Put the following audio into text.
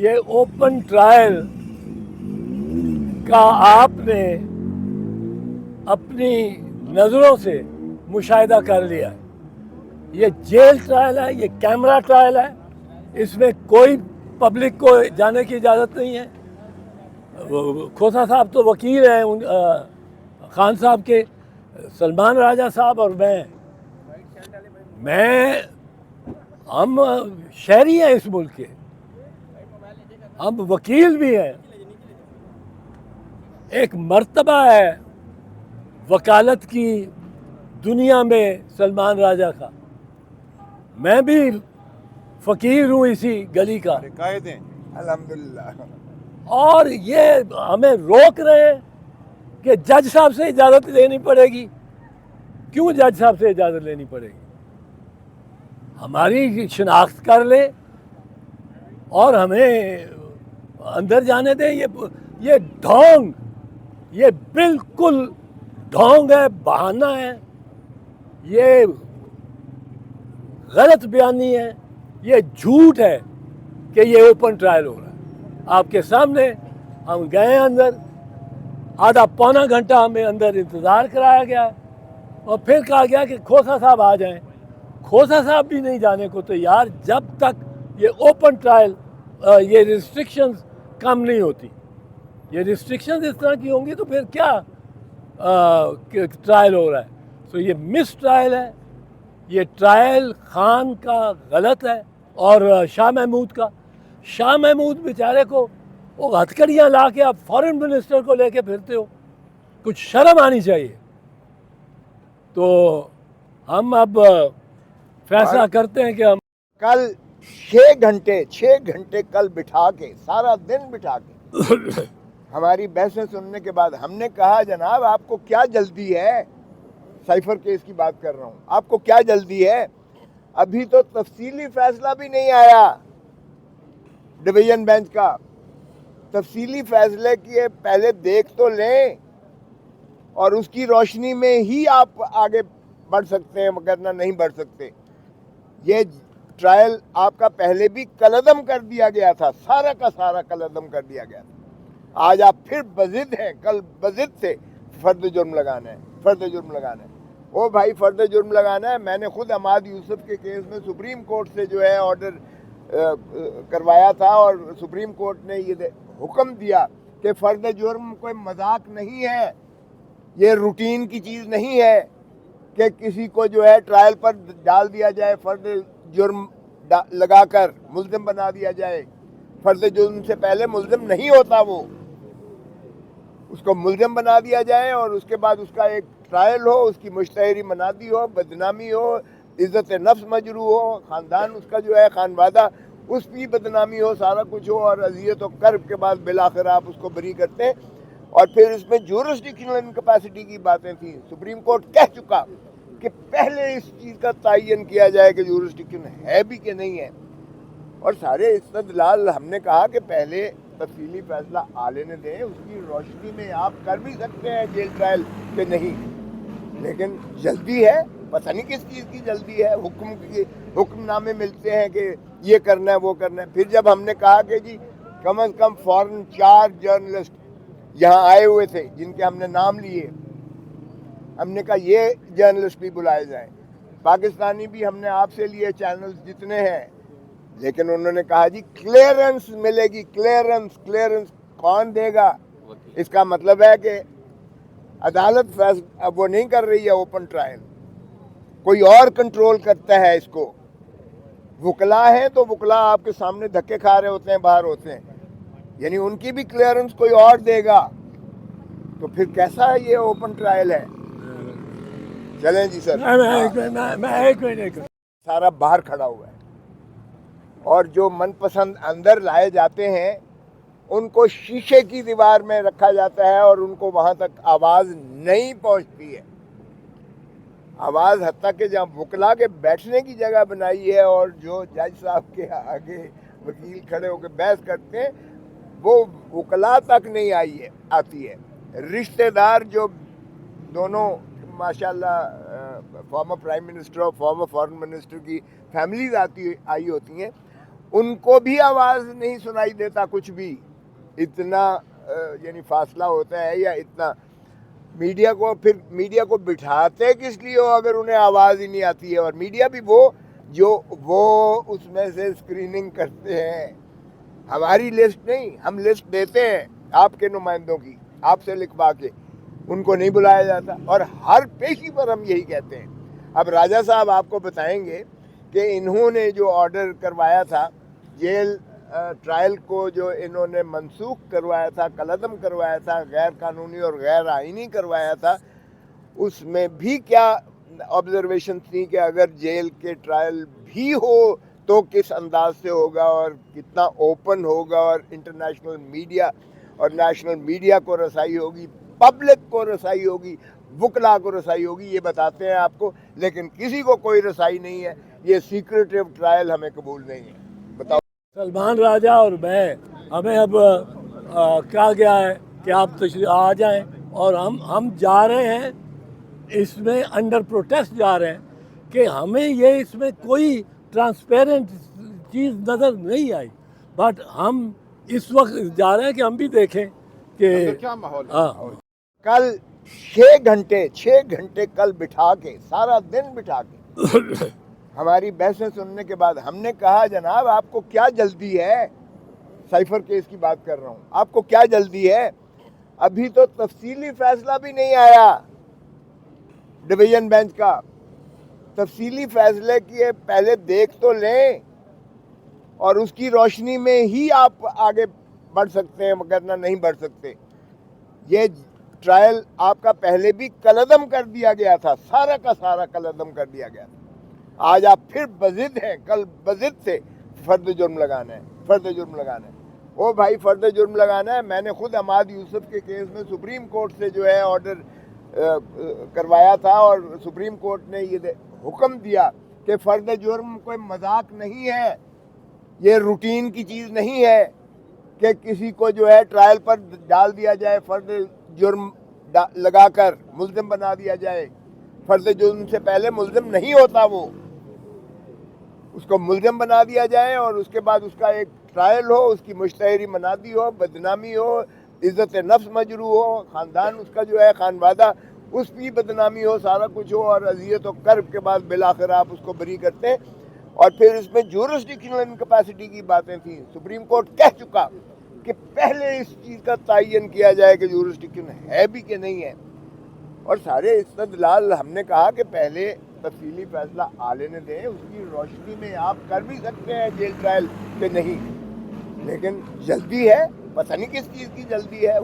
یہ open trial کا آپ نے اپنی نظروں سے مشاہدہ کر لیا ہے. یہ جیل ٹرائل ہے, یہ کیمرہ ٹرائل ہے, اس میں کوئی پبلک کو جانے کی اجازت نہیں ہے. کھوسا صاحب تو وکیل ہیں خان صاحب کے, سلمان راجہ صاحب اور میں ہم شہری ہیں اس ملک کے, ہم وکیل بھی ہیں. ایک مرتبہ ہے وکالت کی دنیا میں سلمان راجہ کا, میں بھی فقیر ہوں اسی گلی کا, قائد ہیں الحمدللہ. اور یہ ہمیں روک رہے ہیں کہ جج صاحب سے اجازت لینی پڑے گی. کیوں جج صاحب سے اجازت لینی پڑے گی؟ ہماری شناخت کر لیں اور ہمیں اندر جانے دیں. یہ ڈھونگ, یہ بالکل ڈھونگ ہے, بہانہ ہے, یہ غلط بیانی ہے, یہ جھوٹ ہے کہ یہ اوپن ٹرائل ہو رہا ہے. آپ کے سامنے ہم گئے اندر, آدھا پونا گھنٹہ ہمیں اندر انتظار کرایا گیا اور پھر کہا گیا کہ کھوسا صاحب آ جائیں. کھوسا صاحب بھی نہیں جانے کو تیار جب تک یہ اوپن ٹرائل, یہ ریسٹرکشنز کم نہیں ہوتی. یہ ریسٹرکشنز اس طرح کی ہوں گی تو پھر کیا ٹرائل ہو رہا ہے؟ تو یہ مس ٹرائل ہے. یہ ٹرائل خان کا غلط ہے اور شاہ محمود بیچارے کو وہ ہتھکڑیاں لا کے آپ فارن منسٹر کو لے کے پھرتے ہو, کچھ شرم آنی چاہیے. تو ہم اب فیصلہ کرتے ہیں کہ ہم کل 6 گھنٹے کل بٹھا کے, سارا دن بٹھا کے ہماری بحثیں سننے کے بعد ہم نے کہا جناب آپ کو کیا جلدی ہے, سائفر کیس کی بات کر رہا ہوں, آپ کو کیا جلدی ہے؟ ابھی تو تفصیلی فیصلہ بھی نہیں آیا ڈویژن بینچ کا. تفصیلی فیصلے کی پہلے دیکھ تو لیں اور اس کی روشنی میں ہی آپ آگے بڑھ سکتے ہیں, وگرنہ نہیں بڑھ سکتے. یہ ٹرائل آپ کا پہلے بھی کلعدم کر دیا گیا تھا, سارا کا سارا کلعدم کر دیا گیا تھا. آج آپ پھر بضد ہیں, کل بضد تھے فرد جرم لگانا ہے. او بھائی فرد جرم لگانا ہے. میں نے خود عماد یوسف کے کیس میں سپریم کورٹ سے جو ہے آرڈر کروایا تھا اور سپریم کورٹ نے یہ حکم دیا کہ فرد جرم کوئی مذاق نہیں ہے, یہ روٹین کی چیز نہیں ہے کہ کسی کو جو ہے ٹرائل پر ڈال دیا جائے, فرد جرم لگا کر ملزم بنا دیا جائے. فرد جرم سے پہلے ملزم نہیں ہوتا, وہ اس کو ملزم بنا دیا جائے اور اس کے بعد اس کا ایک ٹرائل ہو, اس کی مشتہری منادی ہو, بدنامی ہو, عزت نفس مجروح ہو, خاندان اس کا جو ہے خانوادہ اس کی بدنامی ہو, سارا کچھ ہو, اور اذیت و کرب کے بعد بالآخر آپ اس کو بری کرتے ہیں. اور پھر اس میں جورسڈکشنل انکیپیسٹی کی باتیں تھیں. سپریم کورٹ کہہ چکا کہ پہلے اس چیز کا تعین کیا جائے کہ جورسڈکشن ہے بھی کہ نہیں ہے, اور سارے استدلال ہم نے کہا کہ پہلے تفصیلی فیصلہ آ لینے دیں, اس کی روشنی میں آپ کر بھی سکتے ہیں جیل ٹرائل کہ نہیں, لیکن جلدی ہے, پتہ نہیں کس چیز کی جلدی ہے. حکم نامے ملتے ہیں کہ یہ کرنا ہے وہ کرنا ہے. پھر جب ہم نے کہا کہ جی کم از کم فورن 4 جرنلسٹ یہاں آئے ہوئے تھے جن کے ہم نے نام لیے, ہم نے کہا یہ جرنلسٹ بھی بلائے جائیں. پاکستانی بھی ہم نے آپ سے لیے چینلز جتنے ہیں, لیکن انہوں نے کہا جی کلیئرنس ملے گی. کلیئرنس کون دے گا؟ اس کا مطلب ہے کہ عدالت اب وہ نہیں کر رہی ہے اوپن ٹرائل, کوئی اور کنٹرول کرتا ہے اس کو. وکلا ہیں تو وکلا آپ کے سامنے دھکے کھا رہے ہوتے ہیں, باہر ہوتے ہیں, یعنی ان کی بھی کلیئرنس کوئی اور دے گا, تو پھر کیسا یہ اوپن ٹرائل ہے؟ چلیں جی سر. سارا باہر کھڑا ہوا ہے, اور جو من پسند اندر لائے جاتے ہیں ان کو شیشے کی دیوار میں رکھا جاتا ہے اور ان کو وہاں تک آواز نہیں پہنچتی ہے. آواز حتیٰ کہ جہاں وکلا کے بیٹھنے کی جگہ بنائی ہے اور جو جج صاحب کے آگے وکیل کھڑے ہو کے بحث کرتے ہیں وہ وکلا تک نہیں آتی ہے. رشتہ دار جو دونوں ماشاءاللہ فارمر پرائم منسٹر اور فارمر فارن منسٹر کی فیملیز آئی ہوتی ہیں, ان کو بھی آواز نہیں سنائی دیتا کچھ بھی. اتنا یعنی فاصلہ ہوتا ہے یا اتنا میڈیا کو بٹھاتے کس لیے ہو اگر انہیں آواز ہی نہیں آتی ہے. اور میڈیا بھی وہ اس میں سے اسکریننگ کرتے ہیں, ہماری لسٹ نہیں, ہم لسٹ دیتے ہیں آپ کے نمائندوں کی, آپ سے لکھوا کے, ان کو نہیں بلایا جاتا. اور ہر پیشی پر ہم یہی کہتے ہیں. اب راجہ صاحب آپ کو بتائیں گے کہ انہوں نے جو آرڈر کروایا تھا جیل ٹرائل کو, جو انہوں نے منسوخ کروایا تھا, کالعدم کروایا تھا, غیر قانونی اور غیر آئینی کروایا تھا, اس میں بھی کیا آبزرویشن تھی کہ اگر جیل کے ٹرائل بھی ہو تو کس انداز سے ہوگا اور کتنا اوپن ہوگا, اور انٹرنیشنل میڈیا اور نیشنل میڈیا کو رسائی ہوگی, پبلک کو رسائی ہوگی, وکلا کو رسائی ہوگی, یہ بتاتے ہیں آپ کو. لیکن کسی کو کوئی رسائی نہیں ہے. یہ سیکریٹو ٹرائل ہمیں قبول نہیں ہے. بتاؤ. سلمان راجہ اور میں, ہمیں اب کہا گیا ہے کہ آپ تشریف آ جائیں, اور ہم جا رہے ہیں اس میں انڈر پروٹیسٹ جا رہے ہیں کہ ہمیں یہ اس میں کوئی ٹرانسپیرنٹ چیز نظر نہیں آئی. بٹ ہم اس وقت جا رہے ہیں کہ ہم بھی دیکھیں کہ کیا ماحول ہے. ہاں, کل 6 گھنٹے کل بٹھا کے, سارا دن بٹھا کے ہماری بحثیں سننے کے بعد ہم نے کہا جناب آپ کو کیا جلدی ہے. سائفر کیس کی بات کر رہا ہوں, آپ کو کیا جلدی ہے؟ ابھی تو تفصیلی فیصلہ بھی نہیں آیا ڈویژن بینچ کا. تفصیلی فیصلے کی پہلے دیکھ تو لیں, اور اس کی روشنی میں ہی آپ آگے بڑھ سکتے ہیں, وگرنہ نہیں بڑھ سکتے. یہ ٹرائل آپ کا پہلے بھی کالعدم کر دیا گیا تھا, سارا کا سارا کالعدم کر دیا گیا تھا. آج آپ پھر بضد ہیں, کل بضد سے فرد جرم لگانا ہے, فرد جرم لگانا ہے. او بھائی, فرد جرم لگانا ہے. میں نے خود عماد یوسف کے کیس میں سپریم کورٹ سے جو ہے آرڈر کروایا تھا, اور سپریم کورٹ نے یہ حکم دیا کہ فرد جرم کوئی مذاق نہیں ہے, یہ روٹین کی چیز نہیں ہے کہ کسی کو جو ہے ٹرائل پر ڈال دیا جائے, فرد جرم لگا کر ملزم بنا دیا جائے. فرد جرم سے پہلے ملزم نہیں ہوتا, وہ اس کو ملزم بنا دیا جائے, اور اس کے بعد اس کا ایک ٹرائل ہو, اس کی مشتہری منادی ہو, بدنامی ہو, عزت نفس مجروح ہو, خاندان اس کا جو ہے خانوادہ اس کی بدنامی ہو, سارا کچھ ہو, اور اذیت و کرب کے بعد بالآخر آپ اس کو بری کرتے ہیں. اور پھر اس میں جورسڈکشنل انکیپیسٹی کی باتیں تھیں. سپریم کورٹ کہہ چکا کہ پہلے اس چیز کا تعین کیا جائے کہ جورسڈکشن ہے بھی کہ نہیں ہے. اور سارے استدلال ہم نے کہا کہ پہلے تفصیلی فیصلہ آ لینے دیں, اس کی روشنی میں آپ کر بھی سکتے ہیں جیل ٹرائل کہ نہیں. لیکن جلدی ہے, پتہ نہیں کس چیز کی جلدی ہے.